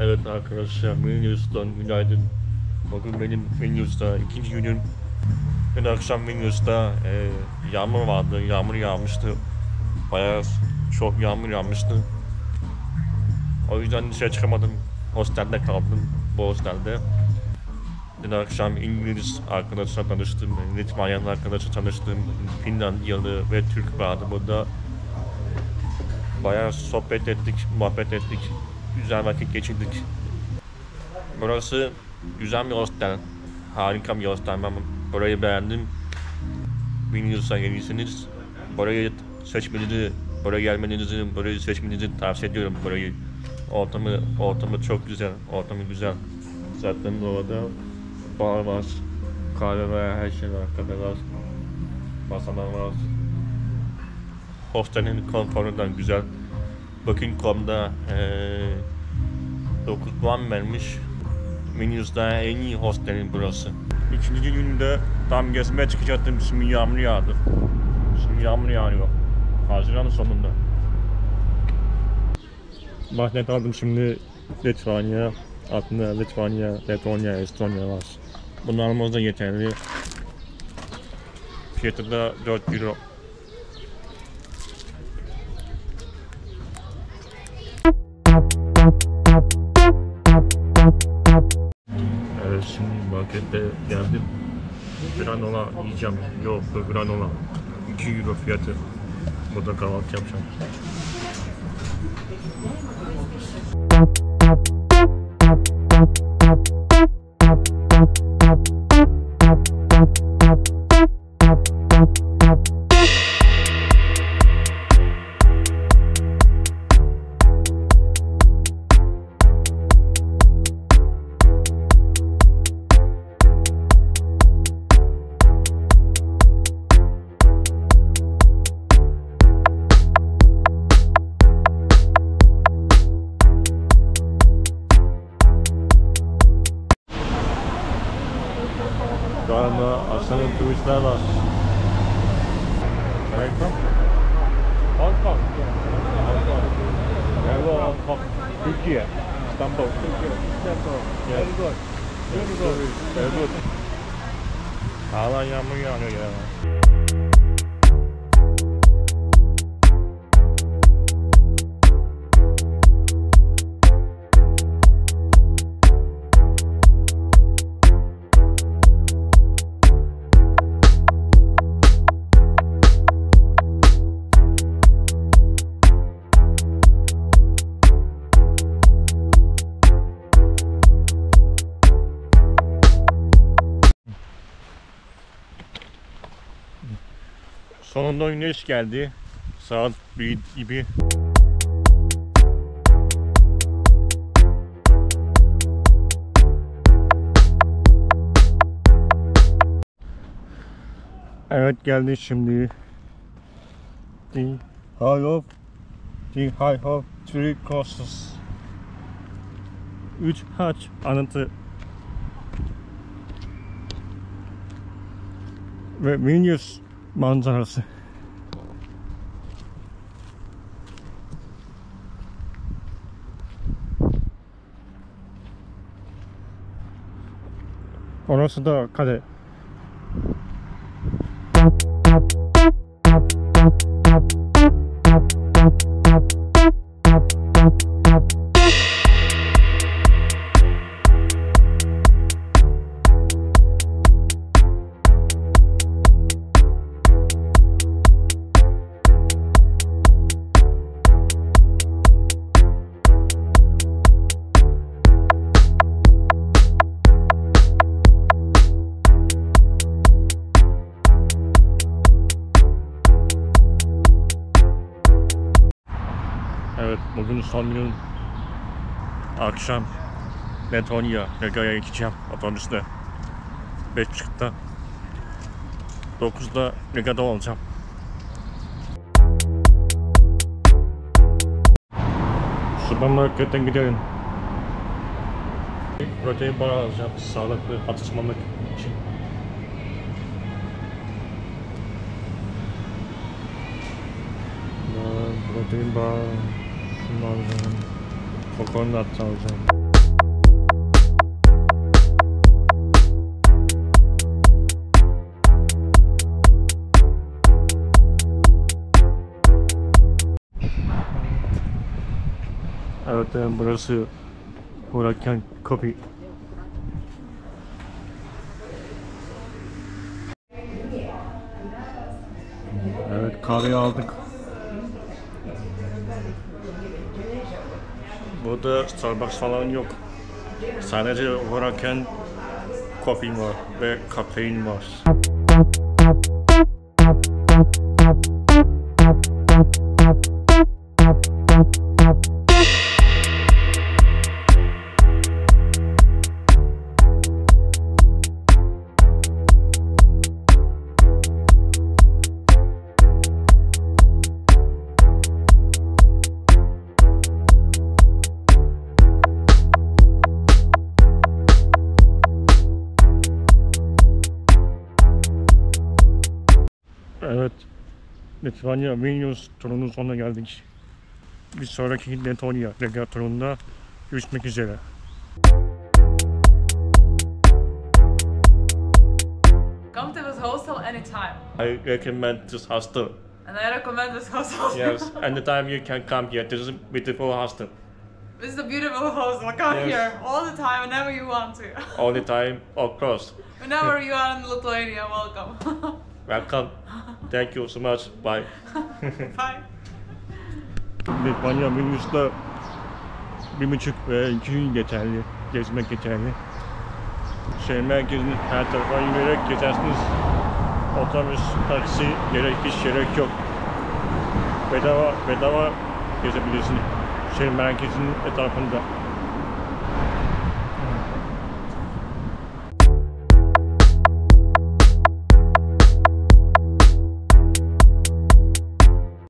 Evet arkadaşlar, Vilnius'tan günaydın. Bugün benim Vilnius'ta ikinci günüm. Dün akşam Vilnius'ta yağmur vardı, yağmur yağmıştı. Bayağı çok yağmur yağmıştı. O yüzden dışarı çıkamadım. Hostelde kaldım, bu hostelde. Dün akşam İngiliz arkadaşla tanıştım, Litvanyalı arkadaşla tanıştım. Finlandiyalı ve Türk vardı burada. Bayağı sohbet ettik, muhabbet ettik. Güzel vakit geçirdik. Burası güzel bir hostel. Harika bir hostel. Ben burayı beğendim. Vilnius'a gelirseniz burayı seçmenizi, buraya gelmenizi, burayı seçmenizi tavsiye ediyorum. Burayı ortamı çok güzel. Ortamı güzel. Zaten orada bar var, kahve var, her şey var, kafe var, masalar var. Hostelin konforundan güzel. Booking.com'da 9 puan vermiş. Vilnius'ta en iyi hostelin burası. İkinci günde tam gezmeye çıkacaktım. Şimdi yağmur yağdı. Şimdi yağmur yağıyor. Haziran'ın sonunda. Bahnet aldım şimdi Litvanya. Altında Litvanya, Letonya, Estonya var. Bunlar almamız yeterli. Fiyatı da 4 euro. Evet, şimdi markette geldim. Granola yiyeceğim. Yok, granola. 2 euro fiyatı. Burada kahvaltı yapacağım. Galiba aslında turistler var. Reklam? Hong Kong. Hello Hong Kong. Türkiye. İstanbul. İstanbul. Very good. Very good. Hala yağmur yağıyor ya. Sonunda güneş geldi. Saat 1 gibi. Evet, geldi şimdi. The High of Three Crosses. 3 haç anıtı. Ve Vilnius manzarası. Orası da kale. Evet, bugün son gün. Akşam Letonya, Riga'ya gideceğim otobüste. 5.30'da 9'da Riga'da olacağım. Süpermarketten gidelim. Protein bar alacağım, sağlıklı atışmamak için. Protein bar, şunu alacağım. Kokonat alacağım. Evet, burası Huracan Coffee. Evet, kahve aldık. Burada Starbucks falan yok. Sadece Huracan Coffee var ve kafein var. Evet, Litvanya Vilnius turunun sonuna geldik. Bir sonraki Letonya Riga turunda görüşmek üzere. Come to this hostel anytime. I recommend this hostel. And I recommend this hostel. Yes, anytime you can come here. This is a beautiful hostel. This is a beautiful hostel. Come Yes. here all the time, whenever you want to. All the time, of course. Whenever you are in Lithuania, welcome. Welcome. Thank you so much. Bye. Bye. Litvanya Vilnius'ta 1,5 ve 2 gün yeterli. Gezmek yeterli. Şehir merkezinin her tarafa yürüyerek gezersiniz. Otobüs, taksi hiç gerek yok. Bedava gezebilirsiniz şehir merkezinin etrafında.